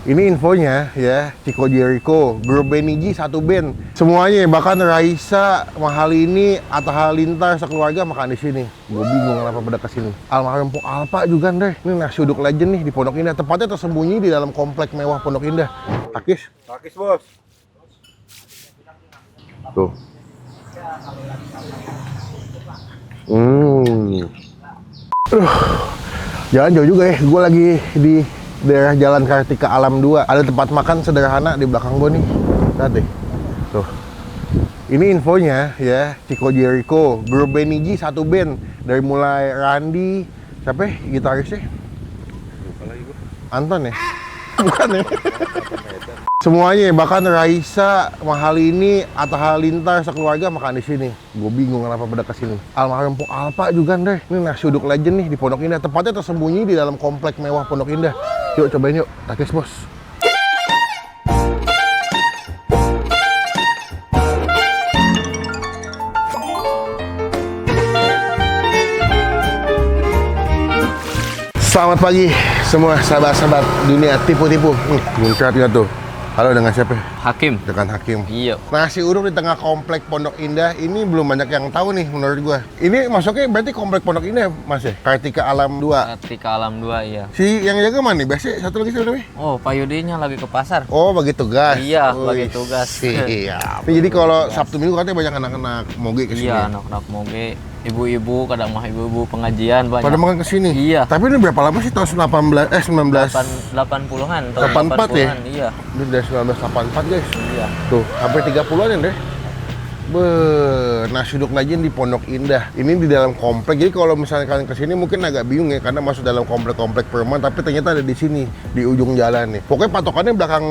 Ini infonya ya, Chico Jericho, grup Benny satu band. Semuanya bahkan Raisa, Mahalini, Atta Halilintar sekeluarga makan di sini. Gue bingung kenapa pada kesini. Almarhum Pok Alpa juga deh. Ini nasi uduk legend nih di Pondok Indah. Tepatnya tersembunyi di dalam komplek mewah Pondok Indah. Takis? Takis, Bos. Tuh. Jalan jauh juga ya. Gue lagi di daerah Jalan Kartika Alam 2. Ada tempat makan sederhana di belakang gue nih. Lihat deh. Tuh. Ini infonya ya, Chico Jericho, grup Benny satu band. Dari mulai Randy, siapa ya gitarisnya? Lupa lagi gue. Anton ya? Bukan ya? Semuanya, bahkan Raisa, Mahalini, Atta Halilintar sekeluarga makan di sini. Gue bingung kenapa pada kesini. Almarhum Pok Alpa juga deh. Ini nasi uduk legend nih di Pondok Indah. Tepatnya tersembunyi di dalam komplek mewah Pondok Indah. Yuk cobain yuk, Takis bos. Selamat pagi semua sahabat-sahabat dunia tipu-tipu. Muncratnya tuh. Halo, dengan siapa? Hakim. Dengan Hakim. Iya. Nasi uduk di tengah komplek Pondok Indah ini belum banyak yang tahu nih menurut gua. Ini masuknya berarti komplek Pondok Indah Mas ya? Kartika Alam 2. Kartika Alam 2, iya. Si yang jaga mana nih? Biasa satu lagi siapa namanya? Oh, Pak Yudinya lagi ke pasar. Oh, bagi tugas. Iya, Wih, bagi tugas. Siap. Jadi kalau Sabtu Minggu katanya banyak anak-anak moge kesini. Iya, anak-anak moge, ibu-ibu, kadang mah ibu-ibu pengajian banyak. Pada makan kesini? Iya. Tapi ini berapa lama sih? Tahun 19... 80-an, tahun 84 ya? 80-an, iya. Ini dari 1984 guys. Iya. Tuh, hampir 30-an ya deh. Nasi uduk legend di Pondok Indah. Ini di dalam komplek. Jadi kalau misalnya kalian kesini mungkin agak bingung ya karena masuk dalam komplek-komplek perumahan, tapi ternyata ada di sini di ujung jalan nih. Pokoknya patokannya belakang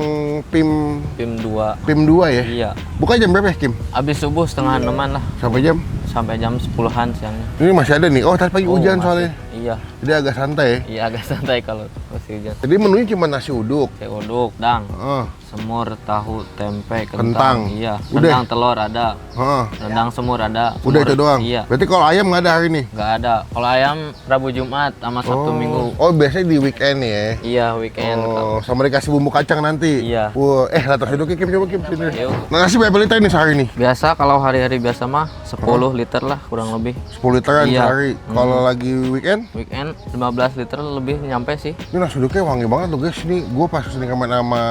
PIM 2. PIM 2 ya. Iya. Buka jam berapa ya, Kim? Abis subuh setengah 6-an lah, Sampai jam? sampai jam 10-an siangnya. Ini masih ada nih. Oh, tadi pagi hujan masih. soalnya. Iya. Jadi agak santai ya. Iya, agak santai kalau masih hujan. Jadi menunya cuma nasi uduk. Kayak uduk, dang, Heeh. semur, tahu, tempe, Kentang. Iya. Udah. Rendang telur ada. Heeh. Rendang semur ada. Udah semur- itu doang. Iya. Berarti kalau ayam nggak ada hari ini? Nggak ada. Kalau ayam Rabu Jumat sama Sabtu Minggu. Oh, biasanya di weekend ya. Iya, weekend. Oh, sama dikasih bumbu kacang nanti. Iya. Wah, latar uduknya Kim, coba Kim sini. Yuk. Nah, nasi berapa liter ini sehari nih? Biasa kalau hari-hari biasa mah 10 liter lah kurang lebih. 10 literan Iya. sehari. Kalau lagi weekend, Weekend 15 liter lebih nyampe sih. ini nasi uduknya wangi banget tuh guys. Ini gue pas kesini kemarin sama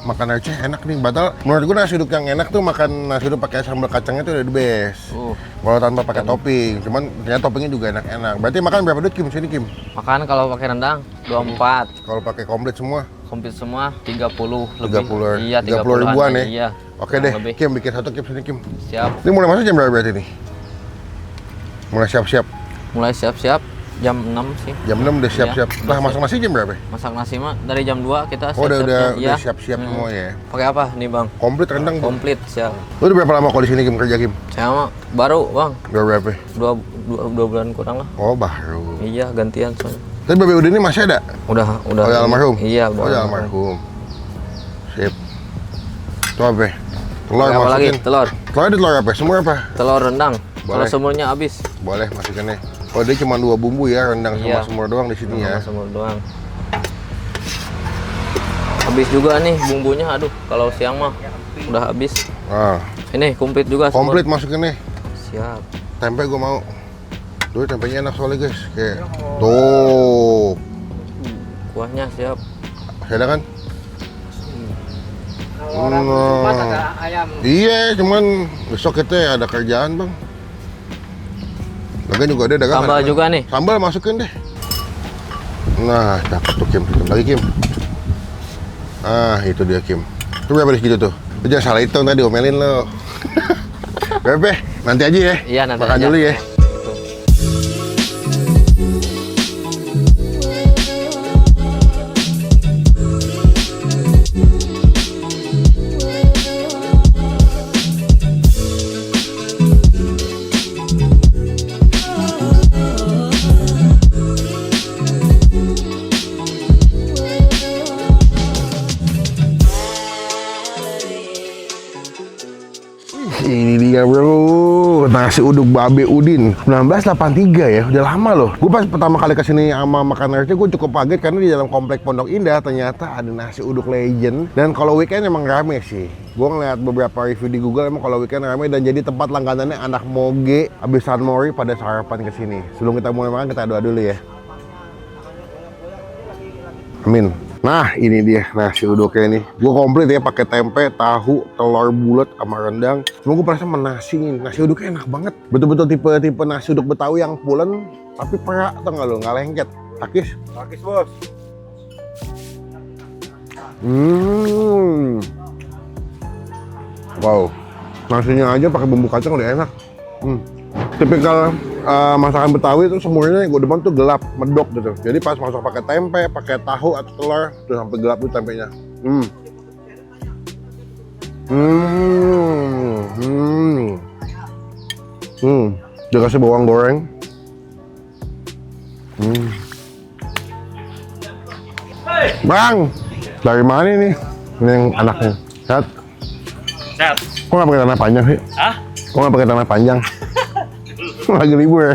makan Aceh enak nih. Batal menurut gue nasi uduk yang enak tuh makan nasi uduk pakai sambal kacangnya tuh udah the best. Kalau tanpa pakai topping, cuman ternyata toppingnya juga enak-enak. Berarti makan berapa duit Kim sini Kim? Makan kalau pakai rendang 24. Kalau pakai komplit semua Komplit semua 30 lebih. 30 Iya, 30 ribuan ya. Iya. Oke kurang deh, lebih. Kim bikin satu Kim sini Kim. Siap. Ini mulai masuk jam berapa berarti nih? Mulai siap-siap. Mulai siap-siap jam 6 sih. Jam 6 udah siap-siap. Iya, Nah, udah masak nasi jam berapa? Masak nasi mah dari jam 2 kita Oh, siap-siap. udah Iya. siap-siap semua ya. Pakai apa nih, Bang? Komplit rendang tuh. Komplit, siap. Lu udah berapa lama kok di sini Kim kerja Kim? Saya mah baru, Bang. Udah berapa? 2 bulan kurang lah. Oh, baru. Iya, gantian soalnya. Tapi Babe Udin ini masih ada? Udah. Oh, udah almarhum? Iya, udah. Oh, udah almarhum. Sip. Itu apa? Telur Pakai apa lagi? masukin. Telur. Telur ada telur apa? Semua apa? Telur rendang. Kalau Boleh. semurnya habis. Boleh masukinnya. Oh, dia cuma 2 bumbu ya, rendang sama Iya. semur doang di sini ya. Sama semur doang. Habis juga nih bumbunya, aduh. Kalau siang mah udah habis. Ah, Ini komplit juga semur. komplit masukinnya. Siap. Tempe gue mau. Tuh tempenya enak soalnya guys. Kayak tuh. Kuahnya siap. Masih ada kan? Iya, cuman besok kita ada kerjaan bang. Lagian juga ada dagangan. Tambah juga nih. Sambal masukin deh. Nah, cakep tuh Kim. Lagi Kim. Ah, itu dia Kim. Itu berapa di situ tuh? Lu jangan salah hitung tadi, omelin lo. Berapa? Nanti aja ya. Iya, nanti Makan aja. dulu ya. Ini dia bro. nasi uduk Babe Udin 1983 ya, udah lama loh. Gue pas pertama kali kesini sama makan nasi, gue cukup kaget karena di dalam komplek Pondok Indah ternyata ada nasi uduk legend. Dan kalau weekend emang rame sih. Gue ngeliat beberapa review di Google, emang kalau weekend rame dan jadi tempat langganannya anak moge abis San Mori pada sarapan kesini. Sebelum kita mulai makan, kita doa dulu ya. Amin. Nah, ini dia nasi uduknya nih. Gue komplit ya, pakai tempe, tahu, telur bulat sama rendang. Cuma gue perasa menasiin. Nasi uduknya enak banget. Betul-betul tipe nasi uduk Betawi yang pulen tapi perak, tau nggak lo? Nggak lengket. Takis. Takis bos. Wow. Nasinya aja pakai bumbu kacang udah enak. Tipikal masakan Betawi itu semuanya gue depan tuh gelap, medok gitu. Jadi pas masak pakai tempe, pakai tahu atau telur, tuh sampai gelap tuh tempenya. Dia kasih bawang goreng. Bang, dari mana nih? Ini yang anaknya. Sehat? Sehat. Kok nggak pakai tanah panjang sih? Hah? Kok nggak pakai tanah panjang? Lagi libur ya.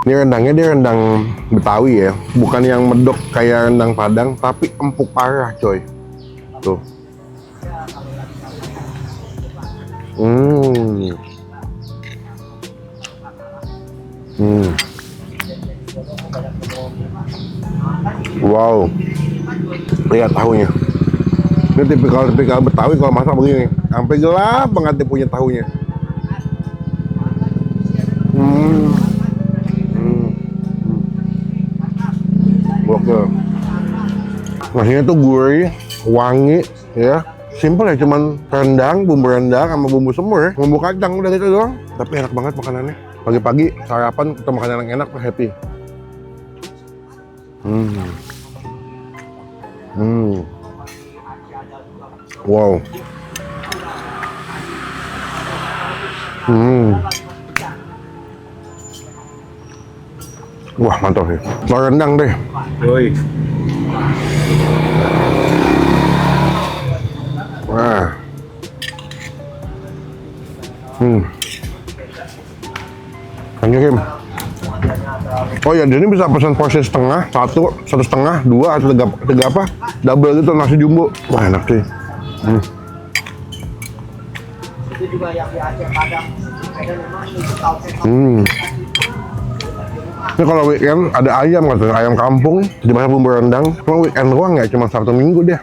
Ini rendangnya dia rendang Betawi ya, bukan yang medok kayak rendang Padang, tapi empuk parah coy. Tuh. Wow. Lihat tahunya. Ini tipikal Betawi kalau masak begini, sampai gelap banget dia punya tahunya. Oke. Nasinya tuh gurih, wangi, ya. Simple ya, cuman rendang, bumbu rendang sama bumbu semur, bumbu kacang udah gitu doang. Tapi enak banget makanannya. Pagi-pagi sarapan ketemu makanan yang enak, happy. Wow. Wah, mantap sih. Telur rendang deh. Woi. Wah. Thank you, Kim. Oh ya, dia ini bisa pesan porsi setengah, satu setengah, dua, atau tiga apa? Double gitu, nasi jumbo. Wah, enak sih. Itu juga yang di Aceh Padang. Ada memang itu tahu. Ini kalau weekend ada ayam katanya, ayam kampung dimasak bumbu rendang. Cuma weekend doang ya, cuma Sabtu Minggu dia.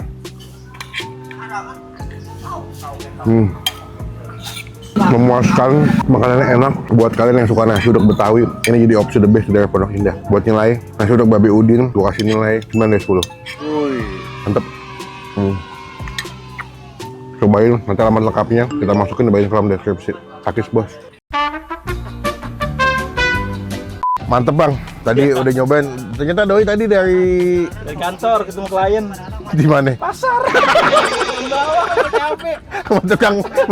Memuaskan, makanannya enak. Buat kalian yang suka nasi uduk Betawi, ini jadi opsi the best dari Pondok Indah. Buat nilai, nasi uduk Babe Udin, gua kasih nilai 9 dari 10. Woi. Mantep. Cobain, nanti alamat lengkapnya kita masukin di kolom deskripsi. Takis bos. Mantep bang, tadi udah nyobain. Ternyata Doi tadi dari kantor ketemu klien di mana? pasar. Bawah capek.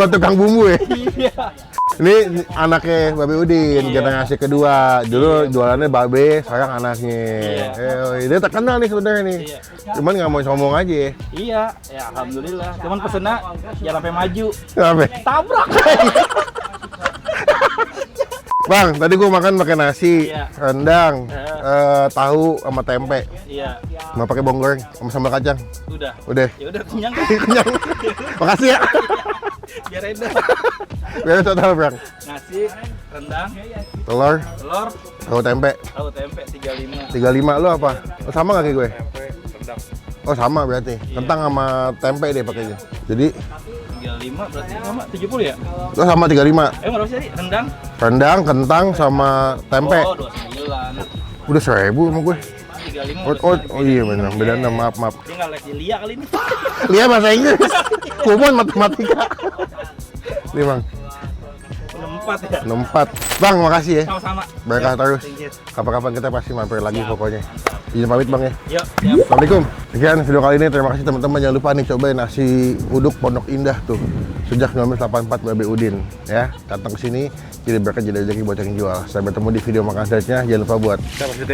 Buat tukang bumbu ya. Iya. Ini anaknya Babe Udin, generasi kedua. Dulu jualannya Babe, sekarang anaknya. Dia terkenal nih sebenarnya nih. Cuman nggak mau sombong aja ya. Iya, ya alhamdulillah. Cuman pesennya jangan sampai maju. Kenapa? Tabrak. Bang, tadi gua makan pakai nasi, Iya. rendang, tahu sama tempe. Iya. Nggak pakai bawang goreng sama sambal kacang. Udah. Udah. Ya udah kenyang. Kenyang. Makasih ya. Biar enak. Berapa total, Bang? Nasi, rendang, Telur, telur, tahu tempe. tahu tempe 35. 35 lu apa? Oh, sama nggak kayak gue? Tempe, rendang. Oh, sama berarti. Kentang sama tempe deh pakainya. Jadi 35 berarti sama 70 ya? oh, sama 35. Berapa sih tadi? Rendang? Rendang, kentang sama tempe. Oh, 29. Udah 1.000 sama gue. 35. Oh iya benar. Beda maaf. Dia nggak les Lia kali ini. Lihat bahasa Inggris. Kumon matematika. Nih, Bang. 64 ya? 64. Bang, makasih ya. Sama-sama. Berkah terus. Thank you. Kapan-kapan kita pasti mampir lagi pokoknya. Izin pamit Bang ya. Yuk, siap. Assalamualaikum. Sekian video kali ini. Terima kasih teman-teman. Jangan lupa nih cobain nasi uduk Pondok Indah tuh. Sejak 1984 Babe Udin ya. Datang ke sini jadi berkah, jadi rezeki buat yang jual. Saya bertemu di video makan selanjutnya. Jangan lupa buat Kita masih